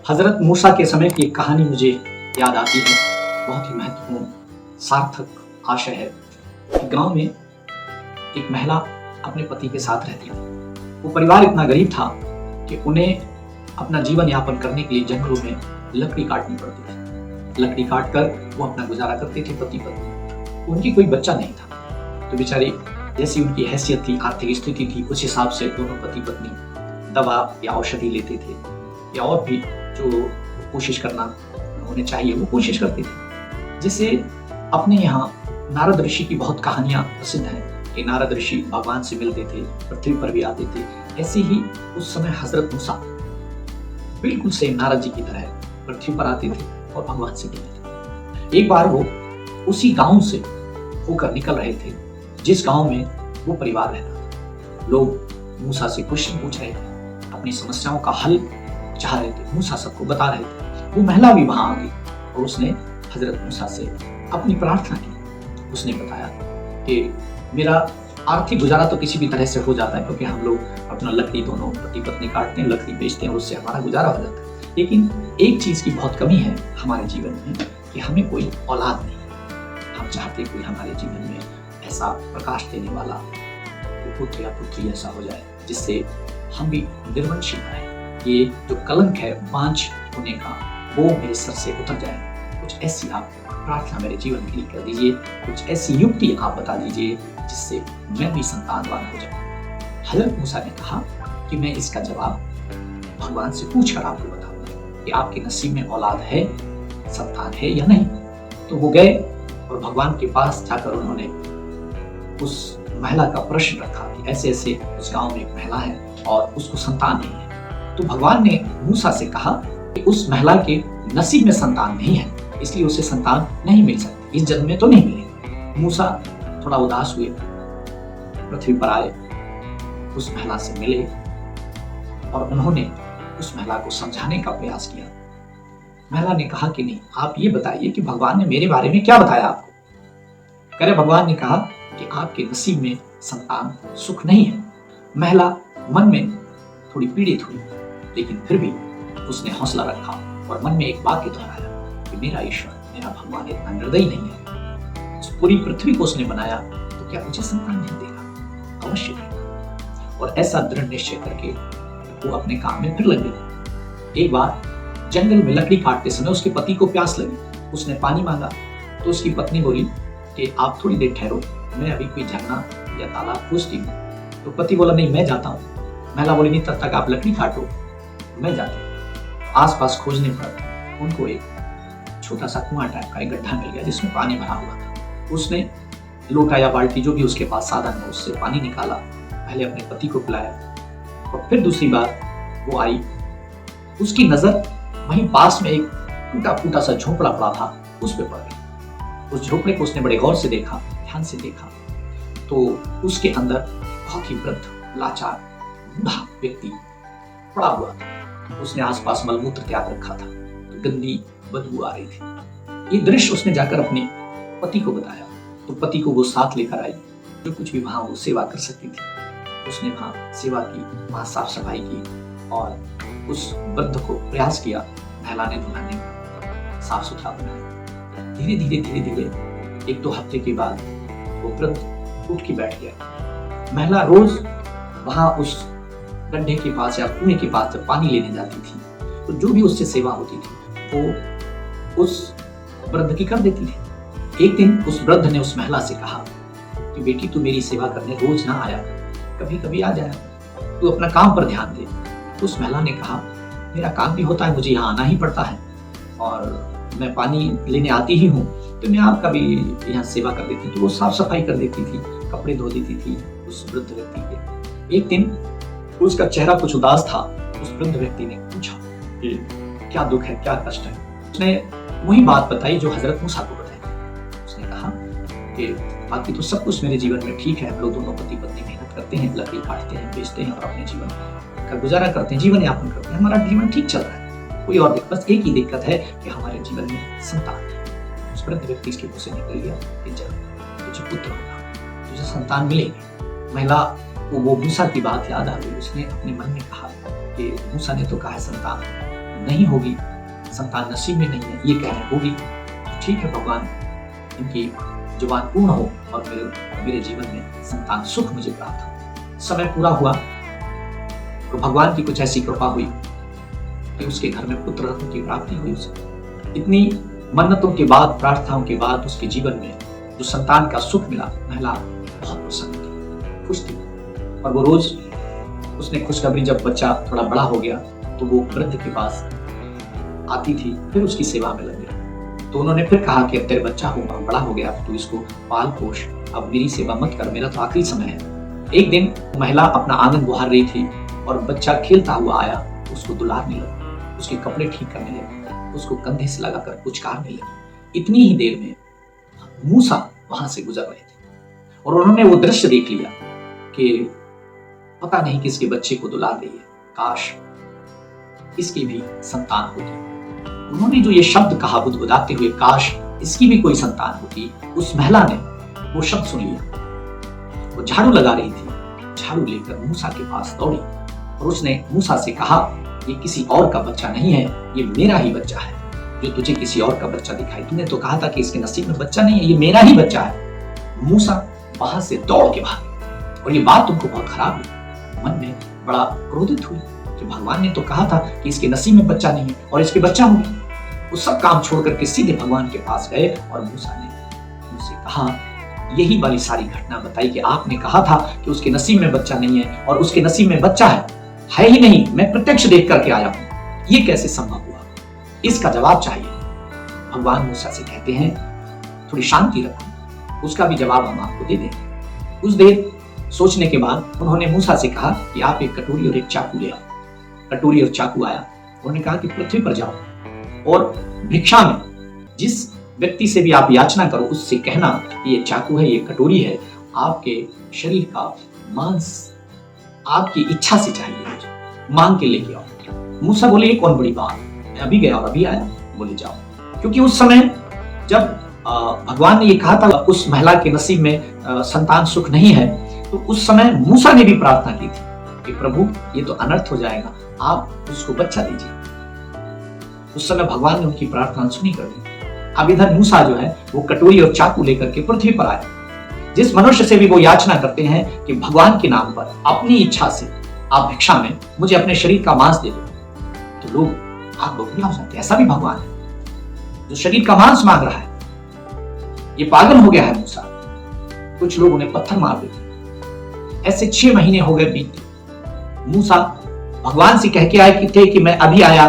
हज़रत मूसा के समय की एक कहानी मुझे याद आती है। बहुत ही महत्वपूर्ण सार्थक आशय है। एक गाँव में एक महिला अपने पति के साथ रहती थी। वो परिवार इतना गरीब था कि उन्हें अपना जीवन यापन करने के लिए जंगलों में लकड़ी काटनी पड़ती थी। लकड़ी काट कर वो अपना गुजारा करते थे पति पत्नी। उनकी कोई बच्चा नहीं था, तो बेचारी जैसी उनकी हैसियत थी, आर्थिक स्थिति थी, उस हिसाब से दोनों पति पत्नी दवा या औषधि लेते थे या और भी जो कोशिश करना उन्हें चाहिए वो कोशिश करते थे। जैसे अपने यहाँ नारद ऋषि की बहुत कहानियां प्रसिद्ध हैं कि नारद ऋषि भगवान से मिलते थे, पृथ्वी पर भी आते थे। ऐसे ही उस समय हजरत मूसा बिल्कुल सेम नारद जी की तरह पृथ्वी पर आते थे और भगवान से मिलते थे। एक बार वो उसी गांव से होकर निकल रहे थे जिस गांव में वो परिवार रहता था। लोग मूसा से क्वेश्चन पूछ रहे थे, अपनी समस्याओं का हल चाह रहे थे, मूसा सबको बता रहे थे। वो महिला भी वहां आ गई और उसने हजरत मूसा से अपनी प्रार्थना की। उसने बताया कि मेरा आर्थिक गुजारा तो किसी भी तरह से हो जाता है, क्योंकि हम लोग अपना लकड़ी दोनों पति पत्नी काटते हैं, लकड़ी बेचते हैं, उससे हमारा गुजारा हो जाता है। लेकिन एक चीज की बहुत कमी है हमारे जीवन में कि हमें कोई औलाद नहीं। हम चाहते कोई हमारे जीवन में ऐसा प्रकाश देने वाला पुत्र या पुत्री ऐसा हो जाए जिससे हम भी निर्वंशी रहे। ये जो कलंक है बांझ होने का, वो मेरे सर से उतर जाए। कुछ ऐसी आप प्रार्थना मेरे जीवन के लिए कर दीजिए, कुछ ऐसी युक्ति आप बता दीजिए जिससे मैं भी संतानवान हो जाऊं। हजरत मूसा ने कहा कि मैं इसका जवाब भगवान से पूछकर आपको बताऊंगा कि आपके नसीब में औलाद है, संतान है या नहीं। तो वो गए और भगवान के पास जाकर उन्होंने उस महिला का प्रश्न रखा कि ऐसे ऐसे उस गांव में एक महिला है और उसको संतान नहीं है। तो भगवान ने मूसा से कहा कि उस महिला के नसीब में संतान नहीं है, इसलिए उसे संतान नहीं मिल सकती, इस जन्म में तो नहीं मिलेगी। मूसा थोड़ा उदास हुए, पृथ्वी पर आए, उस महिला से मिले और उन्होंने उस महिला को समझाने का प्रयास किया। महिला ने कहा कि नहीं, आप ये बताइए कि भगवान ने मेरे बारे में क्या बताया आपको। कह रहे भगवान ने कहा कि आपके नसीब में संतान सुख नहीं है। महिला मन में थोड़ी पीड़ित हुई, लेकिन फिर भी उसने हौसला रखा और मन में एक वाक्य दोहराया कि मेरा ईश्वर, मेरा भगवान इतना निर्दयी नहीं है। उस पूरी पृथ्वी को उसने बनाया, तो क्या मुझे संतान नहीं देगा? अवश्य देगा। और ऐसा दृढ़ निश्चय करके वो अपने काम में फिर लग गई। एक बार जंगल में लकड़ी काटते समय उसके पति को प्यास लगी। उसने पानी मांगा तो उसकी पत्नी बोली कि आप थोड़ी देर ठहरो, मैं अभी कोई झरना या तालाब खोजती हूँ। तो पति बोला नहीं, मैं जाता हूँ। महिला बोली नहीं, तब तक आप लकड़ी काटो, मैं जाती हूँ। आसपास खोजने पर उनको एक छोटा सा कुआं टाइप का एक गड्ढा मिल गया जिसमें पानी भरा हुआ था। उसने लोटा या बाल्टी जो भी उसके पास साधन है उससे पानी निकाला, पहले अपने पति को पिलाया और फिर दूसरी बार वो आई। उसकी नजर वहीं पास में एक टूटा फूटा सा झोपड़ा पड़ा था, उस पर पड़ गई। उस झोपड़े को उसने बड़े गौर से देखा, ध्यान से देखा, तो उसके अंदर बहुत ही वृद्ध, लाचार, बूढ़ा व्यक्ति पड़ा हुआ था। उसने आसपास मलमूत्र त्याग रखा था, तो गंदी बदबू आ रही थी। ये दृश्य उसने जाकर अपने पति को बताया, तो पति को वो साथ लेकर आई। जो कुछ भी वहां वो सेवा कर सकती थी उसने वहां सेवा की, वहां साफ सफाई की और उस वृद्ध को प्रयास किया नहलाने धुलाने, साफ सुथरा बनाया। धीरे धीरे धीरे धीरे एक दो हफ्ते के बाद वो वृद्ध उठ के बैठ गया। महिला रोज वहां उस गड्ढे के पास या कुएं के पास जब पानी लेने जाती थी, तो जो भी उससे सेवा होती थी वो उस वृद्ध की कर देती थी। एक दिन उस वृद्ध ने उस महिला से कहा कि बेटी, तू मेरी सेवा करने रोज ना आया, कभी कभी आ जाया, तू अपना काम पर ध्यान दे। तो उस महिला ने कहा, मेरा काम भी होता है, मुझे यहाँ आना ही पड़ता है और मैं पानी लेने आती ही हूँ, तो मैं आपका भी यहाँ सेवा कर देती। तो वो साफ सफाई कर देती थी, कपड़े धो देती थी उस वृद्ध व्यक्ति के। एक दिन उसका चेहरा कुछ उदास था। उस वृद्ध व्यक्ति ने पूछा कि क्या दुख है, क्या कष्ट है। उसने वही बात बताई जो हजरत मूसा को बताई। उसने कहा कि बाकी तो सब कुछ मेरे जीवन में ठीक है, हम लोग दोनों पति पत्नी मेहनत करते हैं, लकड़ी काटते हैं, बेचते हैं और अपने जीवन का गुजारा करते हैं, जीवन यापन करते हैं, हमारा जीवन ठीक चल रहा है। कोई और बस एक ही दिक्कत है कि हमारे जीवन में संतान है। उस वृद्ध व्यक्ति इसके मुंह से निकल गया कि जब तुझे पुत्र होगा, तुझे संतान मिलेगी। महिला को वो मूसा की बात याद आ गई। उसने अपने मन में कहा कि मूसा ने तो कहा संतान नहीं होगी, संतान नसीब में नहीं है, ये कह रहे होगी, ठीक है भगवान, इनकी जुबान पूर्ण हो और मेरे जीवन में संतान सुख मुझे प्राप्त हो। समय पूरा हुआ तो भगवान की कुछ ऐसी कृपा हुई कि उसके घर में पुत्र रत्न की प्राप्ति हुई। उसे इतनी मन्नतों के बाद, प्रार्थनाओं के बाद उसके जीवन में जो संतान का सुख मिला, महिला बहुत प्रसन्न थी, खुश थी। और वो रोज उसने खुशखबरी, जब बच्चा थोड़ा बड़ा हो गया तो वो वृद्ध के पास आती थी, फिर उसकी सेवा में लग गया। तो उन्होंने फिर कहा कि अब तेरे बच्चा बड़ा हो गया, तू इसको पाल पोष, अब मेरी सेवा मत कर, मेरा तो आखिरी समय है। एक दिन महिला अपना आंगन बुहार रही थी और बच्चा खेलता हुआ आया, उसको दुलारने लगा, उसके कपड़े ठीक करने लगे, उसको कंधे से लगाकर पुचकारने लगे। इतनी ही देर में मूसा वहां से गुजर रहे थे और उन्होंने वो दृश्य देख लिया कि पता नहीं किसके बच्चे को दुलार रही है, काश इसकी भी संतान होती। उन्होंने जो ये शब्द कहा बुदबुदाते हुए, काश इसकी भी कोई संतान होती, उस महिला ने वो शब्द सुन लिया। वो झाड़ू लगा रही थी, झाड़ू लेकर मूसा के पास दौड़ी और उसने मूसा से कहा, ये किसी और का बच्चा नहीं है, ये मेरा ही बच्चा है, जो तुझे किसी और का बच्चा दिखाई। तूने तो कहा था कि इसके नसीब में बच्चा नहीं है, ये मेरा ही बच्चा है। मूसा वहां से दौड़ के भागे और ये बात तुमको बहुत खराब लगी, मन में बड़ा क्रोधित हुई कि भगवान ने तो कहा था कि इसके नसीब में बच्चा नहीं है और इसके बच्चा हो गया। वो सब काम छोड़ करके सीधे भगवान के पास गए और मूसा ने उनसे कहा, यही वाली सारी घटना बताई कि आपने कहा था कि उसके नसीब में बच्चा नहीं है और उसके नसीब में बच्चा है ही नहीं, मैं प्रत्यक्ष देख करके आया हूं, ये कैसे संभव हुआ, इसका जवाब चाहिए। भगवान मूसा से कहते हैं, थोड़ी शांति रखो, उसका भी जवाब हम आपको दे देंगे। कुछ देर सोचने के बाद उन्होंने मूसा से कहा कि आप एक कटोरी और एक चाकू ले आओ। कटोरी और चाकू आया, उन्होंने कहा कि पृथ्वी पर जाओ और भिक्षा में जिस व्यक्ति से भी आप याचना करो उससे कहना कि ये चाकू है, ये कटोरी है, आपके शरीर का मांस आपकी इच्छा से चाहिए, मुझे मांग के लेके आओ। मूसा बोले, ये कौन बड़ी बात, मैं अभी गया और अभी आया। बोले जाओ, क्योंकि उस समय जब भगवान ने ये कहा था उस महिला के नसीब में संतान सुख नहीं है, तो उस समय मूसा ने भी प्रार्थना की थी कि प्रभु ये तो अनर्थ हो जाएगा, आप उसको बच्चा दीजिए। उस समय भगवान ने उनकी प्रार्थना सुनी कर दी। अब इधर मूसा जो है वो कटोरी और चाकू लेकर के पृथ्वी पर आए। जिस मनुष्य से भी वो याचना करते हैं कि भगवान के नाम पर अपनी इच्छा से आप भिक्षा में मुझे अपने शरीर का मांस दे दो, तो लोग आग बबूला हो जाते हैं। ऐसा भी भगवान है जो शरीर का मांस मांग रहा है, ये पागल हो गया है मूसा। कुछ लोग उन्हें पत्थर मार देते। ऐसे 6 महीने हो गए बीते। मूसा भगवान से कह के आए कि थे कि मैं अभी आया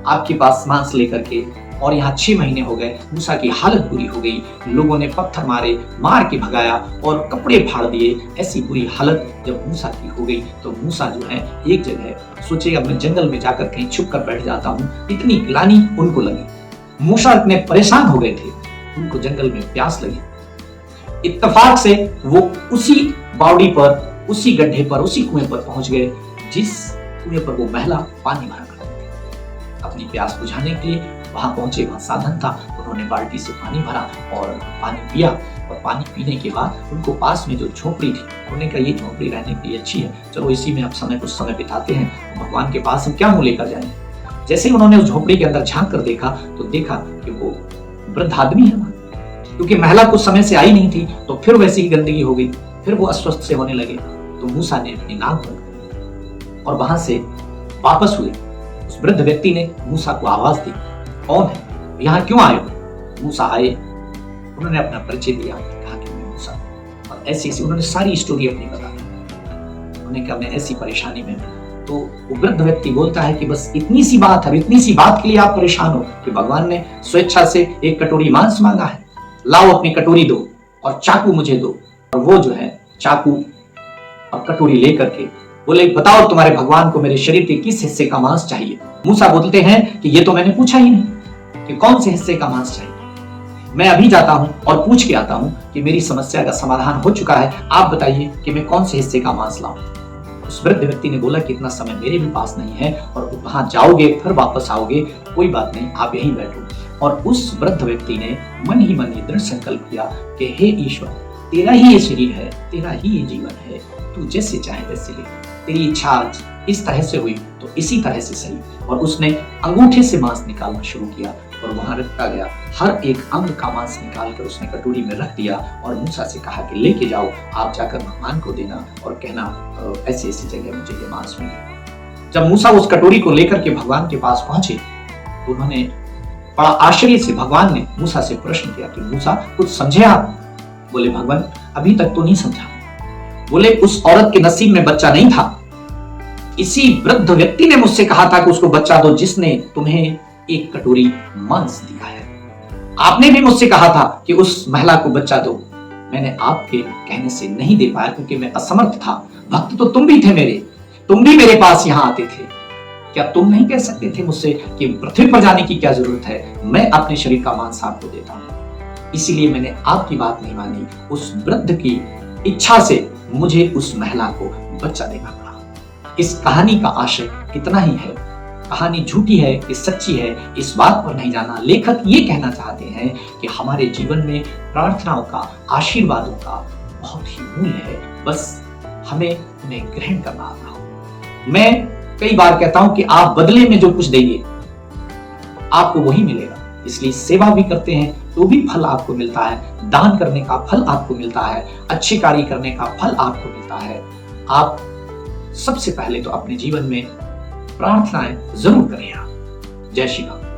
आपके पास मांस लेकर के, और यहाँ 6 महीने हो गए। मूसा की हालत बुरी हो गई, लोगों ने पत्थर मारे, मार के भगाया और कपड़े फाड़ दिए। ऐसी बुरी हालत जब मूसा की हो गई तो मूसा जो है एक जगह सोचे, अब मैं जंगल में जाकर कहीं छुप कर बैठ जाता हूँ। इतनी ग्लानि उनको लगी, मूसा इतने परेशान हो गए थे, उनको जंगल में प्यास लगी। इत्तेफाक से वो उसी बावड़ी पर, उसी गड्ढे पर, उसी कुएं पर पहुंच गए जिस कुएं पर वो महिला पानी भरा करती थी। अपनी प्यास बुझाने के लिए वहां पहुंचे, वहां साधन था, उन्होंने बाल्टी से पानी भरा और पानी पिया। और पानी पीने के बाद उनको पास में जो झोपड़ी थी, उन्होंने कहा ये झोपड़ी रहने के लिए अच्छी है, चलो इसी में अब कुछ समय बिताते हैं, भगवान के पास हम क्या मुंह लेकर जाएंगे। जैसे ही उन्होंने उस झोपड़ी के अंदर झांक कर देखा तो देखा कि वो वृद्ध आदमी है वहां, क्योंकि महिला कुछ समय से आई नहीं थी तो फिर वैसी ही गंदगी हो गई, फिर वो अस्वस्थ से होने लगे। तो मूसा ने अपनी नाक बंद कर और वहां से वापस हुए। उस वृद्ध व्यक्ति ने मूसा को आवाज दी, कौन है, यहाँ क्यों आए हो। मूसा आए, उन्होंने अपना परिचय दिया, कहा कि मैं मूसा, और ऐसी उन्होंने सारी स्टोरी अपनी बता दी। उन्होंने कहा मैं ऐसी परेशानी में हूं। तो वो वृद्ध व्यक्ति बोलता है कि बस इतनी सी बात है, इतनी सी बात के लिए आप परेशान हो कि भगवान ने स्वेच्छा से एक कटोरी मांस मांगा है, लाओ अपनी कटोरी दो और चाकू मुझे दो। और वो जो है चाकू और कटोरी लेकर के बोले, बताओ तुम्हारे भगवान को मेरे शरीर के किस हिस्से का मांस चाहिए। मूसा बोलते हैं कि ये तो मैंने पूछा ही नहीं कि कौन से हिस्से का मांस चाहिए, मैं अभी जाता हूं और पूछ के आता हूं कि मेरी समस्या का समाधान हो चुका है, आप बताइए कि मैं कौन से हिस्से का मांस लाऊं। उस वृद्ध व्यक्ति ने बोला कि इतना समय मेरे भी पास नहीं है और वहां जाओगे फिर वापस आओगे, कोई बात नहीं, आप यहीं बैठो। और उस वृद्ध व्यक्ति ने मन ही मन दृढ़ संकल्प किया कि हे ईश्वर, तेरा ही ये शरीर है, तेरा ही ये जीवन है, तू जैसे चाहे वैसे ले। तेरी इच्छा इस तरह से हुई तो इसी तरह से सही। और उसने अंगूठे से मांस निकालना शुरू किया और वहां रखा गया हर एक अंग का मांस निकाल कर उसने कटोरी में रख दिया और मूसा से कहा कि लेके जाओ, आप जाकर भगवान को देना और कहना ऐसी ऐसी जगह मुझे ये मांस मिला। जब मूसा उस कटोरी को लेकर के भगवान के पास पहुंचे तो उन्होंने बड़ा आश्चर्य से, भगवान ने मूसा से प्रश्न किया कि मूसा कुछ समझे आप? बोले भगवान अभी तक तो नहीं समझा। बोले उस औरत के नसीब में बच्चा नहीं था, इसी वृद्ध व्यक्ति ने मुझसे कहा था कि उसको बच्चा दो जिसने तुम्हें एक कटोरी मांस दिया है। आपने भी मुझसे कहा था कि उस महिला को बच्चा दो, मैंने आपके कहने से नहीं दे पाया क्योंकि मैं असमर्थ था। भक्त तो तुम भी थे मेरे, तुम भी मेरे पास यहां आते थे। क्या तुम नहीं कह सकते थे मुझसे कि पृथ्वी पर जाने की क्या जरूरत है, मैं अपने शरीर का मांस आपको देता हूं। इसीलिए मैंने आपकी बात नहीं मानी, उस वृद्ध की इच्छा से मुझे उस महिला को बच्चा देना पड़ा। इस कहानी का आशय इतना ही है, कहानी झूठी है कि सच्ची है इस बात पर नहीं जाना। लेखक ये कहना चाहते हैं कि हमारे जीवन में प्रार्थनाओं का, आशीर्वादों का बहुत ही मूल्य है, बस हमें उन्हें ग्रहण करना आता हो। मैं कई बार कहता हूं कि आप बदले में जो कुछ देंगे आपको वही मिलेगा, इसलिए सेवा भी करते हैं तो भी फल आपको मिलता है, दान करने का फल आपको मिलता है, अच्छे कार्य करने का फल आपको मिलता है। आप सबसे पहले तो अपने जीवन में प्रार्थनाएं जरूर करें। जय श्री राम।